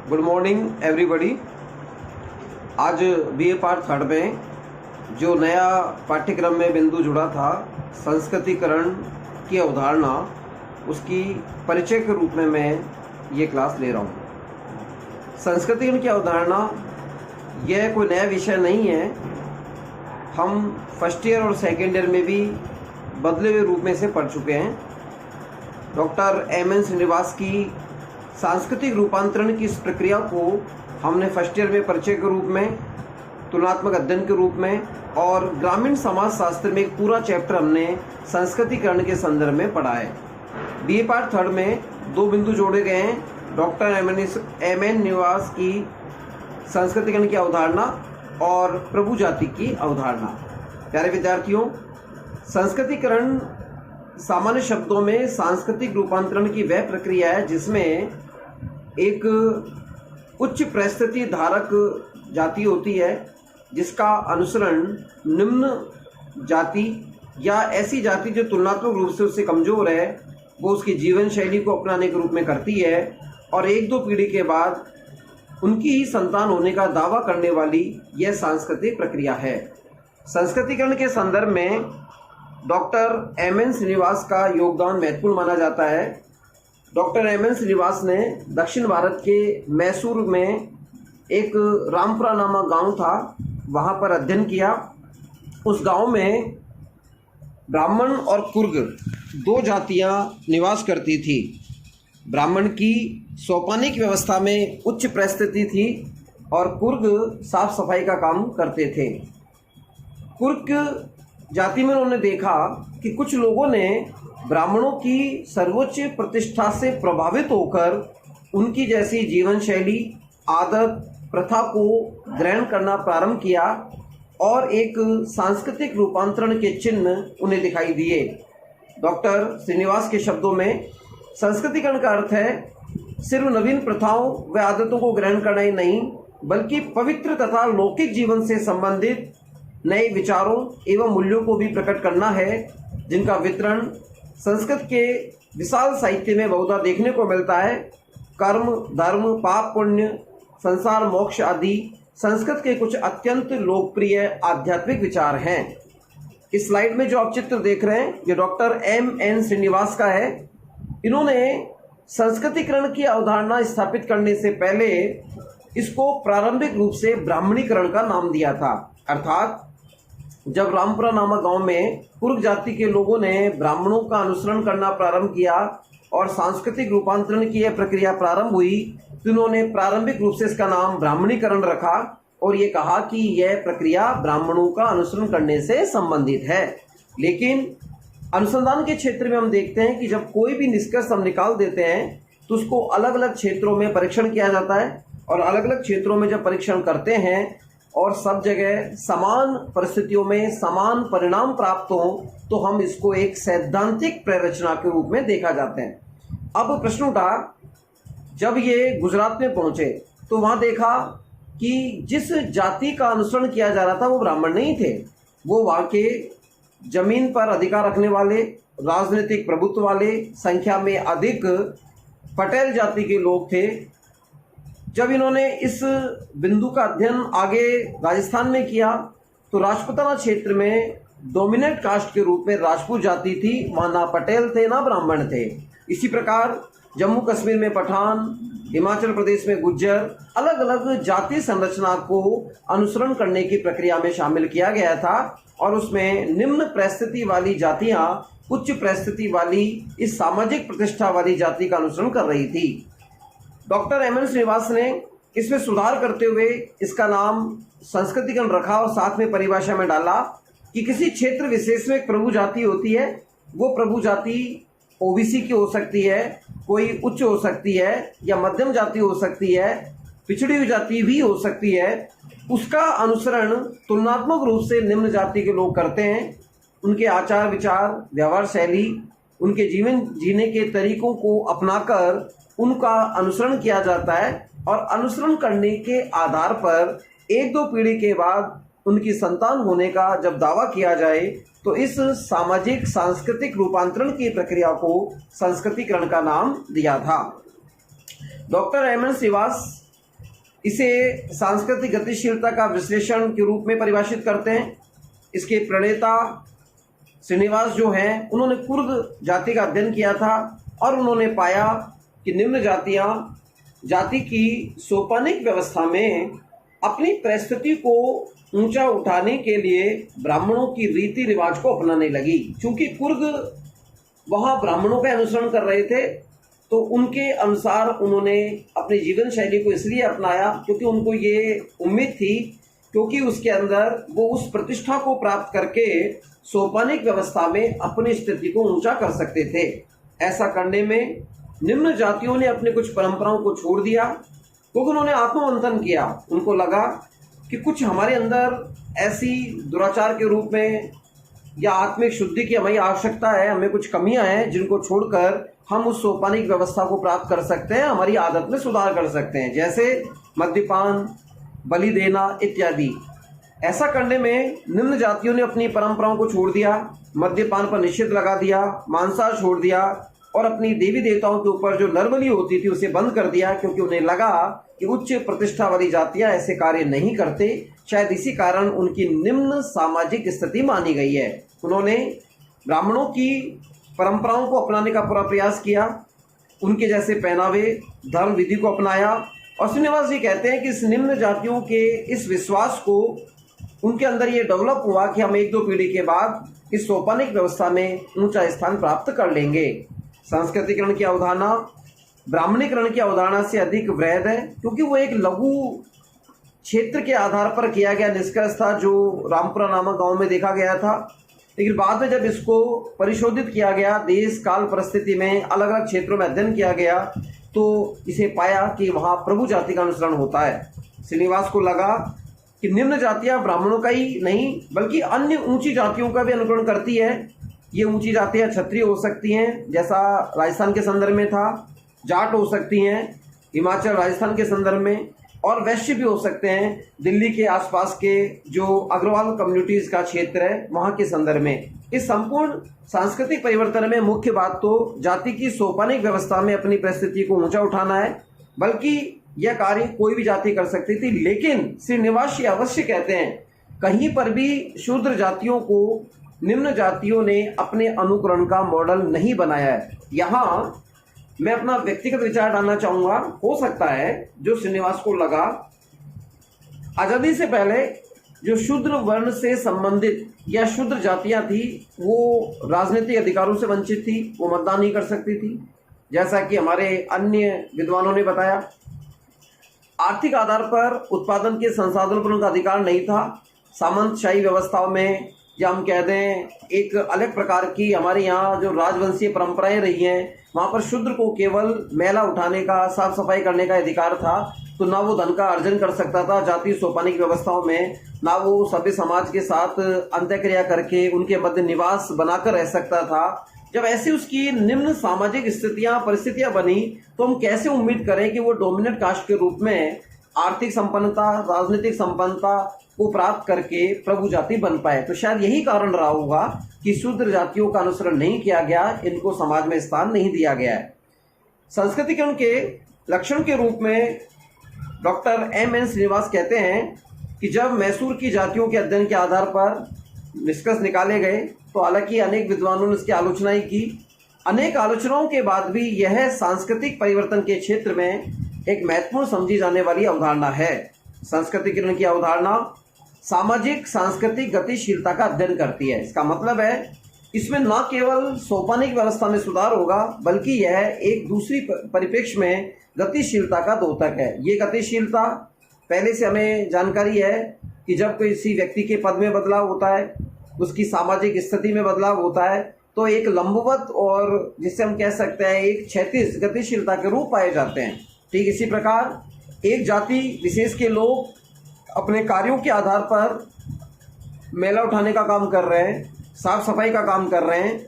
Good morning everybody. आज BA part third में जो नया पाठ्यक्रम में बिंदु जुड़ा था, संस्कृतिकरण की अवधारणा, उसकी परिचय के रूप में मैं ये क्लास ले रहा हूँ। संस्कृतिकरण की अवधारणा यह कोई नया विषय नहीं है। हम फर्स्ट ईयर और सेकेंड ईयर में भी बदले हुए रूप में से पढ़ चुके हैं। Doctor M.N.. श्रीनिवास की सांस्कृतिक रूपांतरण की इस प्रक्रिया को हमने फर्स्ट ईयर में परिचय के रूप में, तुलनात्मक अध्ययन के रूप में और ग्रामीण समाज शास्त्र में एक पूरा चैप्टर हमने संस्कृतिकरण के संदर्भ में पढ़ा है। बीए पार्ट थर्ड में दो बिंदु जोड़े गए हैं, डॉक्टर एम.एन. श्रीनिवास की संस्कृतिकरण की अवधारणा और प्रभु जाति की अवधारणा। प्यारे विद्यार्थियों, संस्कृतिकरण सामान्य शब्दों में सांस्कृतिक रूपांतरण की वह प्रक्रिया है जिसमें एक उच्च परिस्थिति धारक जाति होती है जिसका अनुसरण निम्न जाति या ऐसी जाति जो तुलनात्मक रूप से उससे कमज़ोर है, वो उसकी जीवन शैली को अपनाने के रूप में करती है और एक दो पीढ़ी के बाद उनकी ही संतान होने का दावा करने वाली यह सांस्कृतिक प्रक्रिया है। संस्कृतिकरण के संदर्भ में डॉक्टर एम.एन. श्रीनिवास का योगदान महत्वपूर्ण माना जाता है। Doctor M.N.. श्रीनिवास ने दक्षिण भारत के मैसूर में एक रामपुरा नामक गांव था, वहां पर अध्ययन किया। उस गांव में ब्राह्मण और कुर्ग दो जातियां निवास करती थी। ब्राह्मण की सोपानिक व्यवस्था में उच्च परिस्थिति थी और कुर्ग साफ सफाई का काम करते थे। कुर्ग जाति में उन्होंने देखा कि कुछ लोगों ने ब्राह्मणों की सर्वोच्च प्रतिष्ठा से प्रभावित होकर उनकी जैसी जीवन शैली, आदत, प्रथा को ग्रहण करना प्रारंभ किया और एक सांस्कृतिक रूपांतरण के चिन्ह उन्हें दिखाई दिए। डॉक्टर श्रीनिवास के शब्दों में संस्कृतिकरण का अर्थ है सिर्फ नवीन प्रथाओं व आदतों को ग्रहण करना ही नहीं, बल्कि पवित्र तथा लौकिक जीवन से संबंधित नए विचारों एवं मूल्यों को भी प्रकट करना है, जिनका वितरण संस्कृत के विशाल साहित्य में बहुधा देखने को मिलता है। कर्म, धर्म, पाप, पुण्य, संसार, मोक्ष आदि संस्कृत के कुछ अत्यंत लोकप्रिय आध्यात्मिक विचार हैं। इस स्लाइड में जो आप चित्र देख रहे हैं ये डॉक्टर एम.एन. श्रीनिवास का है। इन्होंने संस्कृतिकरण की अवधारणा स्थापित करने से पहले इसको प्रारंभिक रूप से ब्राह्मणीकरण का नाम दिया था। अर्थात जब रामपुरा नामक गांव में कुर्ग जाति के लोगों ने ब्राह्मणों का अनुसरण करना प्रारंभ किया और सांस्कृतिक रूपांतरण की यह प्रक्रिया प्रारंभ हुई, तो उन्होंने प्रारंभिक रूप से इसका नाम ब्राह्मणीकरण रखा और ये कहा कि यह प्रक्रिया ब्राह्मणों का अनुसरण करने से संबंधित है। लेकिन अनुसंधान के क्षेत्र में हम देखते हैं कि जब कोई भी निष्कर्ष हम निकाल देते हैं तो उसको अलग अलग क्षेत्रों में परीक्षण किया जाता है और अलग अलग क्षेत्रों में जब परीक्षण करते हैं और सब जगह समान परिस्थितियों में समान परिणाम प्राप्त हो तो हम इसको एक सैद्धांतिक प्ररचना के रूप में देखा जाते हैं। अब प्रश्न उठा, जब ये गुजरात में पहुंचे तो वहां देखा कि जिस जाति का अनुसरण किया जा रहा था वो ब्राह्मण नहीं थे, वो वहां के जमीन पर अधिकार रखने वाले, राजनीतिक प्रभुत्व वाले, संख्या में अधिक पटेल जाति के लोग थे। जब इन्होंने इस बिंदु का अध्ययन आगे राजस्थान में किया तो राजपूताना क्षेत्र में डोमिनेट कास्ट के रूप में राजपूत जाति थी, वहाँ ना पटेल थे ना ब्राह्मण थे। इसी प्रकार जम्मू कश्मीर में पठान, हिमाचल प्रदेश में गुज्जर, अलग अलग जाति संरचना को अनुसरण करने की प्रक्रिया में शामिल किया गया था और उसमें निम्न परिस्थिति वाली जातियाँ उच्च परिस्थिति वाली इस सामाजिक प्रतिष्ठा वाली जाति का अनुसरण कर रही थी। Doctor M.N.. श्रीनिवास ने इसमें सुधार करते हुए इसका नाम संस्कृतिकरण रखा और साथ में परिभाषा में डाला कि किसी क्षेत्र विशेष में एक प्रभु जाति होती है। वो प्रभु जाति ओबीसी की हो सकती है, कोई उच्च हो सकती है या मध्यम जाति हो सकती है, पिछड़ी हुई जाति भी हो सकती है। उसका अनुसरण तुलनात्मक रूप से निम्न जाति के लोग करते हैं। उनके आचार विचार, व्यवहार शैली, उनके जीवन जीने के तरीकों को अपनाकर उनका अनुसरण किया जाता है और अनुसरण करने के आधार पर एक दो पीढ़ी के बाद उनकी संतान होने का जब दावा किया जाए तो इस सामाजिक सांस्कृतिक रूपांतरण की प्रक्रिया को संस्कृतिकरण का नाम दिया था। Doctor M.N.. श्रीनिवास इसे सांस्कृतिक गतिशीलता का विश्लेषण के रूप में परिभाषित करते हैं। इसके प्रणेता श्रीनिवास जो हैं, उन्होंने कुर्द जाति का अध्ययन किया था और उन्होंने पाया कि निम्न जातियां जाति की सोपानिक व्यवस्था में अपनी परिस्थिति को ऊंचा उठाने के लिए ब्राह्मणों की रीति रिवाज को अपनाने लगी। चूंकि कुर्द वहाँ ब्राह्मणों का अनुसरण कर रहे थे, तो उनके अनुसार उन्होंने अपनी जीवन शैली को इसलिए अपनाया क्योंकि उनको ये उम्मीद थी, क्योंकि उसके अंदर वो उस प्रतिष्ठा को प्राप्त करके सोपानिक व्यवस्था में अपनी स्थिति को ऊंचा कर सकते थे। ऐसा करने में निम्न जातियों ने अपने कुछ परंपराओं को छोड़ दिया, क्योंकि उन्होंने आत्ममंथन किया। उनको लगा कि कुछ हमारे अंदर ऐसी दुराचार के रूप में या आत्मिक शुद्धि की हमें आवश्यकता है, हमें कुछ कमियां हैं जिनको छोड़कर हम उस सोपानिक व्यवस्था को प्राप्त कर सकते हैं, हमारी आदत में सुधार कर सकते हैं, जैसे मद्यपान, बलि देना इत्यादि। ऐसा करने में निम्न जातियों ने अपनी परंपराओं को छोड़ दिया, मद्यपान पर निषेध लगा दिया, मांसाहार छोड़ दिया और अपनी देवी देवताओं के ऊपर जो नरबलि होती थी उसे बंद कर दिया, क्योंकि उन्हें लगा कि उच्च प्रतिष्ठा वाली जातियां ऐसे कार्य नहीं करते। शायद इसी कारण उनकी निम्न सामाजिक स्थिति मानी गई है। उन्होंने ब्राह्मणों की परंपराओं को अपनाने का पूरा प्रयास किया, उनके जैसे पहनावे, धर्म विधि को अपनाया। और श्रीनिवास जी कहते हैं कि इस निम्न जातियों के इस विश्वास को उनके अंदर ये डेवलप हुआ कि हम 1-2 पीढ़ी के बाद इस सोपानिक व्यवस्था में ऊंचा स्थान प्राप्त कर लेंगे। संस्कृतिकरण की अवधारणा ब्राह्मणीकरण की अवधारणा से अधिक वृहद है, क्योंकि वो एक लघु क्षेत्र के आधार पर किया गया निष्कर्ष था जो रामपुरा नामक गांव में देखा गया था। लेकिन बाद में जब इसको परिशोधित किया गया, देश काल परिस्थिति में अलग अलग क्षेत्रों में अध्ययन किया गया, तो इसे पाया कि वहाँ प्रभु जाति का अनुसरण होता है। श्रीनिवास को लगा कि निम्न जातियाँ ब्राह्मणों का ही नहीं बल्कि अन्य ऊंची जातियों का भी अनुकरण करती है। ये ऊंची जातियाँ क्षत्रिय हो सकती हैं, जैसा राजस्थान के संदर्भ में था, जाट हो सकती हैं हिमाचल राजस्थान के संदर्भ में, और वैश्य भी हो सकते हैं दिल्ली के आसपास के जो अग्रवाल कम्युनिटीज का क्षेत्र है वहाँ के संदर्भ में। इस संपूर्ण सांस्कृतिक परिवर्तन में मुख्य बात तो जाति की सोपानिक व्यवस्था में अपनी परिस्थिति को ऊंचा उठाना है, बल्कि यह कार्य कोई भी जाति कर सकती थी। लेकिन श्रीनिवास अवश्य कहते हैं कहीं पर भी शूद्र जातियों को निम्न जातियों ने अपने अनुकरण का मॉडल नहीं बनाया है। यहाँ मैं अपना व्यक्तिगत विचार डालना चाहूंगा। हो सकता है जो श्रीनिवास को लगा आजादी से पहले जो शूद्र वर्ण से संबंधित या शूद्र जातियां थी वो राजनीतिक अधिकारों से वंचित थी, वो मतदान नहीं कर सकती थी, जैसा कि हमारे अन्य विद्वानों ने बताया। आर्थिक आधार पर उत्पादन के संसाधनों पर उनका अधिकार नहीं था। सामंतशाही व्यवस्थाओं में या हम कह दें एक अलग प्रकार की हमारे यहाँ जो राजवंशीय परंपराएं रही हैं, वहाँ पर शूद्र को केवल मैला उठाने का, साफ सफाई करने का अधिकार था। तो ना वो धन का अर्जन कर सकता था जातीय सोपानिक व्यवस्थाओं में, ना वो सभ्य समाज के साथ अंत्यक्रिया करके उनके मध्य निवास बनाकर रह सकता था। जब ऐसी उसकी निम्न सामाजिक स्थितियां परिस्थितियां बनी, तो हम कैसे उम्मीद करें कि वो डोमिनेंट कास्ट के रूप में आर्थिक संपन्नता, राजनीतिक संपन्नता को प्राप्त करके प्रभु जाति बन पाए। तो शायद यही कारण रहा होगा कि शूद्र जातियों का अनुसरण नहीं किया गया, इनको समाज में स्थान नहीं दिया गया है। संस्कृतिकरण के लक्षण के रूप में डॉक्टर M.N. श्रीनिवास कहते हैं कि जब मैसूर की जातियों के अध्ययन के आधार पर निष्कर्ष निकाले गए, तो हालांकि अनेक विद्वानों ने इसकी आलोचनाएं की। अनेक आलोचनाओं के बाद भी यह सांस्कृतिक परिवर्तन के क्षेत्र में एक महत्वपूर्ण समझी जाने वाली अवधारणा है। संस्कृतिकरण की अवधारणा सामाजिक सांस्कृतिक गतिशीलता का अध्ययन करती है। इसका मतलब है इसमें न केवल सोपानिक व्यवस्था में सुधार होगा, बल्कि यह एक दूसरी परिप्रेक्ष्य में गतिशीलता का द्योतक है। ये गतिशीलता पहले से हमें जानकारी है कि जब किसी व्यक्ति के पद में बदलाव होता है, उसकी सामाजिक स्थिति में बदलाव होता है, तो एक लंबवत और जिसे हम कह सकते हैं एक क्षैतिज गतिशीलता के रूप पाए जाते हैं। ठीक इसी प्रकार एक जाति विशेष के लोग अपने कार्यों के आधार पर मैला उठाने का काम कर रहे हैं, साफ सफाई का काम कर रहे हैं,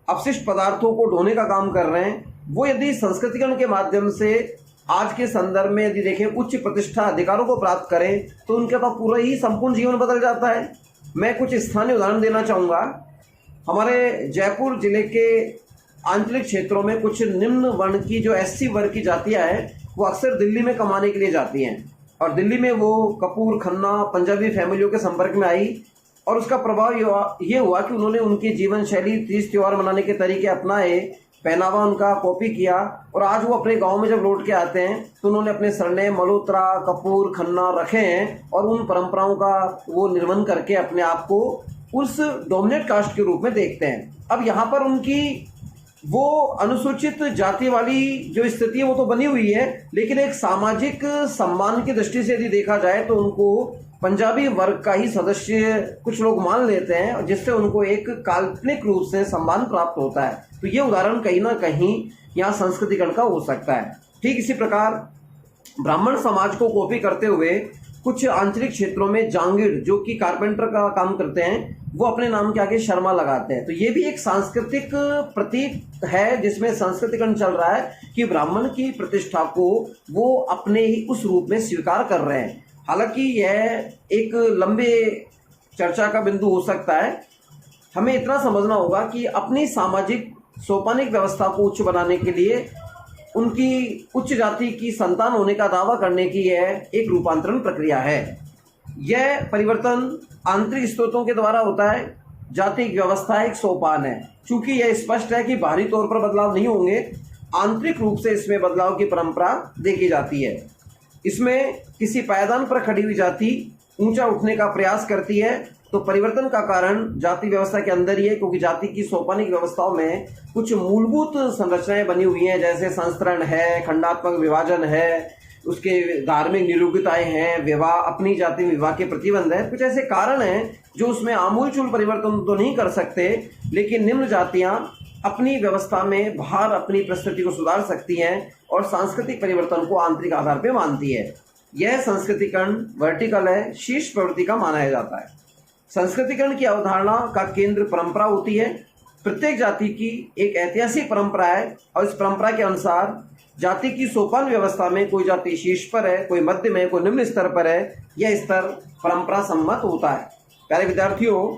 अपशिष्ट पदार्थों को ढोने का काम कर रहे हैं, वो यदि संस्कृतिकरण के माध्यम से आज के संदर्भ में यदि देखें उच्च प्रतिष्ठा अधिकारों को प्राप्त करें, तो उनका तो पूरा ही संपूर्ण जीवन बदल जाता है। मैं कुछ स्थानीय उदाहरण देना चाहूँगा। हमारे जयपुर जिले के आंचलिक क्षेत्रों में कुछ निम्न वर्ण की जो SC वर्ग की जातियाँ हैं, वो अक्सर दिल्ली में कमाने के लिए जाती हैं। और दिल्ली में वो कपूर, खन्ना, पंजाबी फैमिलियों के संपर्क में आई और उसका प्रभाव ये हुआ कि उन्होंने उनकी जीवन शैली, तीज त्योहार मनाने के तरीके अपनाए, पहनावा उनका कॉपी किया और आज वो अपने गांव में जब लौट के आते हैं तो उन्होंने अपने सरनेम मल्होत्रा, कपूर, खन्ना रखे हैं और उन परंपराओं का वो निर्वहन करके अपने आप को उस डोमिनेट कास्ट के रूप में देखते हैं। अब यहाँ पर उनकी वो अनुसूचित जाति वाली जो स्थिति है वो तो बनी हुई है, लेकिन एक सामाजिक सम्मान की दृष्टि से यदि देखा जाए तो उनको पंजाबी वर्ग का ही सदस्य कुछ लोग मान लेते हैं, जिससे उनको एक काल्पनिक रूप से सम्मान प्राप्त होता है। तो ये उदाहरण कहीं ना कहीं यहाँ संस्कृतिकरण का हो सकता है। ठीक इसी प्रकार ब्राह्मण समाज को कॉपी करते हुए कुछ आंतरिक क्षेत्रों में जांगीड़, जो कि कारपेंटर का काम करते हैं, वो अपने नाम के आगे शर्मा लगाते हैं। तो ये भी एक सांस्कृतिक प्रतीक है जिसमें संस्कृतिकरण चल रहा है कि ब्राह्मण की प्रतिष्ठा को वो अपने ही उस रूप में स्वीकार कर रहे हैं। हालांकि यह एक लंबे चर्चा का बिंदु हो सकता है। हमें इतना समझना होगा कि अपनी सामाजिक सोपानिक व्यवस्था को उच्च बनाने के लिए उनकी उच्च जाति की संतान होने का दावा करने की यह एक रूपांतरण प्रक्रिया है। यह परिवर्तन आंतरिक स्रोतों के द्वारा होता है। जाति की व्यवस्था एक सोपान है। चूंकि यह स्पष्ट है कि बाहरी तौर पर बदलाव नहीं होंगे, आंतरिक रूप से इसमें बदलाव की परंपरा देखी जाती है। इसमें किसी पायदान पर खड़ी हुई जाति ऊंचा उठने का प्रयास करती है, तो परिवर्तन का कारण जाति व्यवस्था के अंदर ही है, क्योंकि जाति की सोपानिक व्यवस्थाओं में कुछ मूलभूत संरचनाएं बनी हुई हैं, जैसे संस्तरण है, खंडात्मक विभाजन है, उसके धार्मिक निरूपिताएं हैं, विवाह, अपनी जाति में विवाह के प्रतिबंध है। कुछ ऐसे कारण हैं जो उसमें आमूलचूल परिवर्तन तो नहीं कर सकते, लेकिन निम्न जातियां अपनी व्यवस्था में बाहर अपनी परिस्थिति को सुधार सकती हैं और सांस्कृतिक परिवर्तन को आंतरिक आधार पर मानती है। यह संस्कृतिकरण वर्टिकल है, शीर्ष प्रवृत्ति का माना जाता है। संस्कृतिकरण की अवधारणा का केंद्र परंपरा होती है। प्रत्येक जाति की एक ऐतिहासिक परंपरा है और इस परंपरा के अनुसार जाति की सोपान व्यवस्था में कोई जाति शीर्ष पर है, कोई मध्य में, कोई निम्न स्तर पर है। यह स्तर परंपरा सम्मत होता है। प्यारे विद्यार्थियों,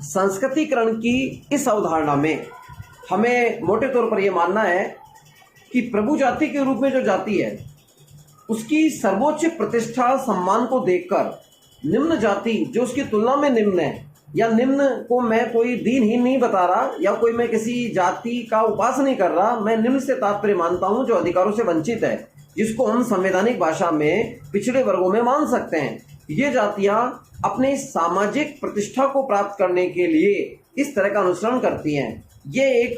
संस्कृतिकरण की इस अवधारणा में हमें मोटे तौर पर यह मानना है कि प्रभु जाति के रूप में जो जाति है उसकी सर्वोच्च प्रतिष्ठा सम्मान को देखकर निम्न जाति जो उसकी तुलना में निम्न है, या निम्न को मैं कोई दीनहीन नहीं बता रहा या कोई मैं किसी जाति का उपास नहीं कर रहा, मैं निम्न से तात्पर्य मानता हूं जो अधिकारों से वंचित है, जिसको हम संवैधानिक भाषा में पिछड़े वर्गों में मान सकते हैं। ये जातियां अपने सामाजिक प्रतिष्ठा को प्राप्त करने के लिए इस तरह का अनुसरण करती हैं। ये एक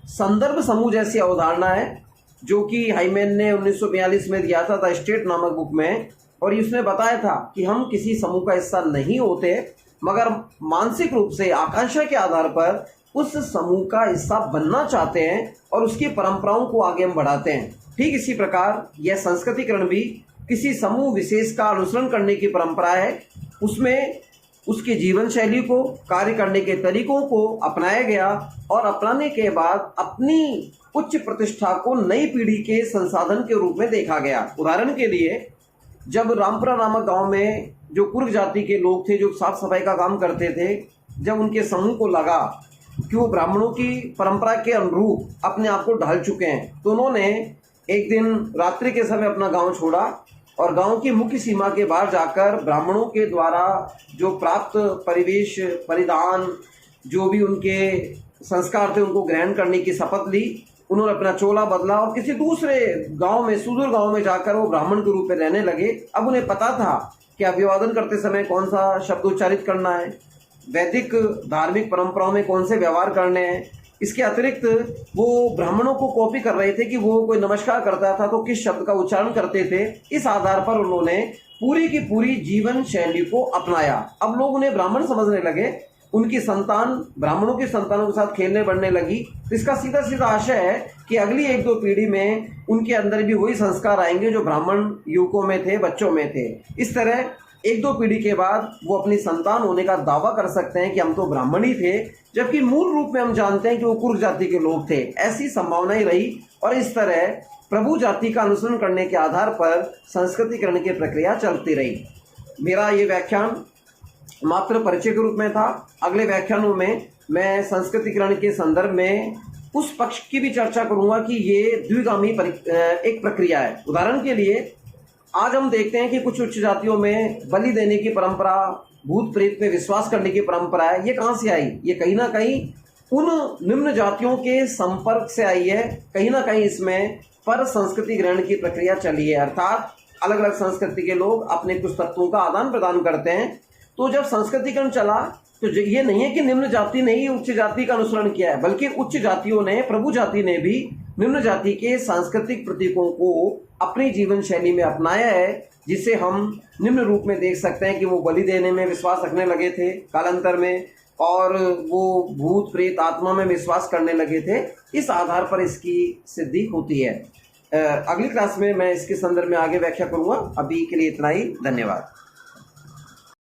संदर्भ समूह जैसी अवधारणा है जो कि हाइमेन ने 1942 में दिया था द स्टेट नामक बुक में, और उसने बताया था कि हम किसी समूह का हिस्सा नहीं होते, मगर मानसिक रूप से आकांक्षा के आधार पर उस समूह का हिस्सा बनना चाहते हैं और उसकी परंपराओं को आगे हम बढ़ाते हैं। ठीक इसी प्रकार यह संस्कृतिकरण भी किसी समूह विशेष का अनुसरण करने की परंपरा है। उसमें उसके जीवन शैली को, कार्य करने के तरीकों को अपनाया गया और अपनाने के बाद अपनी उच्च प्रतिष्ठा को नई पीढ़ी के संसाधन के रूप में देखा गया। उदाहरण के लिए, जब रामपुरा नामक गांव में जो कुर्ग जाति के लोग थे जो साफ सफाई का काम करते थे, जब उनके समूह को लगा कि वो ब्राह्मणों की परंपरा के अनुरूप अपने आप को ढाल चुके हैं, तो उन्होंने एक दिन रात्रि के समय अपना गांव छोड़ा और गांव की मुख्य सीमा के बाहर जाकर ब्राह्मणों के द्वारा जो प्राप्त परिवेश, परिधान, जो भी उनके संस्कार थे, उनको ग्रहण करने की शपथ ली। उन्होंने अपना चोला बदला और किसी दूसरे गांव में, सुदूर गांव में जाकर वो ब्राह्मण के रूप में रहने लगे। अब उन्हें पता था कि अभिवादन करते समय कौन सा शब्द उच्चारित करना है, वैदिक धार्मिक परंपराओं में कौन से व्यवहार करने हैं। इसके अतिरिक्त वो ब्राह्मणों को कॉपी कर रहे थे कि वो कोई नमस्कार करता था तो किस शब्द का उच्चारण करते थे। इस आधार पर उन्होंने पूरी की पूरी जीवन शैली को अपनाया। अब लोग उन्हें ब्राह्मण समझने लगे, उनकी संतान ब्राह्मणों की संतानों के साथ खेलने बढ़ने लगी। तो इसका सीधा सीधा आशय है कि अगली 1-2 पीढ़ी में उनके अंदर भी वही संस्कार आएंगे जो ब्राह्मण युवकों में थे, बच्चों में थे। इस तरह 1-2 पीढ़ी के बाद वो अपनी संतान होने का दावा कर सकते हैं कि हम तो ब्राह्मण ही थे, जबकि मूल रूप में हम जानते हैं कि वो कुर्ग जाति के लोग थे। ऐसी संभावनाएं रही और इस तरह प्रभु जाति का अनुसरण करने के आधार पर संस्कृतिकरण की प्रक्रिया चलती रही। मेरा ये व्याख्यान मात्र परिचय के रूप में था। अगले व्याख्यानों में मैं संस्कृतिकरण के संदर्भ में उस पक्ष की भी चर्चा करूंगा कि ये द्विगामी एक प्रक्रिया है। उदाहरण के लिए, आज हम देखते हैं कि कुछ उच्च जातियों में बलि देने की परंपरा, भूत प्रेत में विश्वास करने की परंपरा है। ये कहाँ से आई? ये कहीं ना कहीं उन निम्न जातियों के संपर्क से आई है। कहीं ना कहीं इसमें पर संस्कृति ग्रहण की प्रक्रिया चली है, अर्थात अलग अलग संस्कृति के लोग अपने कुछ तत्वों का आदान प्रदान करते हैं। तो जब संस्कृतिकरण चला तो ये नहीं है कि निम्न जाति ने ही उच्च जाति का अनुसरण किया है, बल्कि उच्च जातियों ने, प्रभु जाति ने भी निम्न जाति के सांस्कृतिक प्रतीकों को अपनी जीवन शैली में अपनाया है, जिसे हम निम्न रूप में देख सकते हैं कि वो बलि देने में विश्वास रखने लगे थे कालांतर में, और वो भूत प्रेत आत्मा में विश्वास करने लगे थे। इस आधार पर इसकी सिद्धि होती है। अगली क्लास में मैं इसके संदर्भ में आगे व्याख्या करूंगा। अभी के लिए इतना ही, धन्यवाद।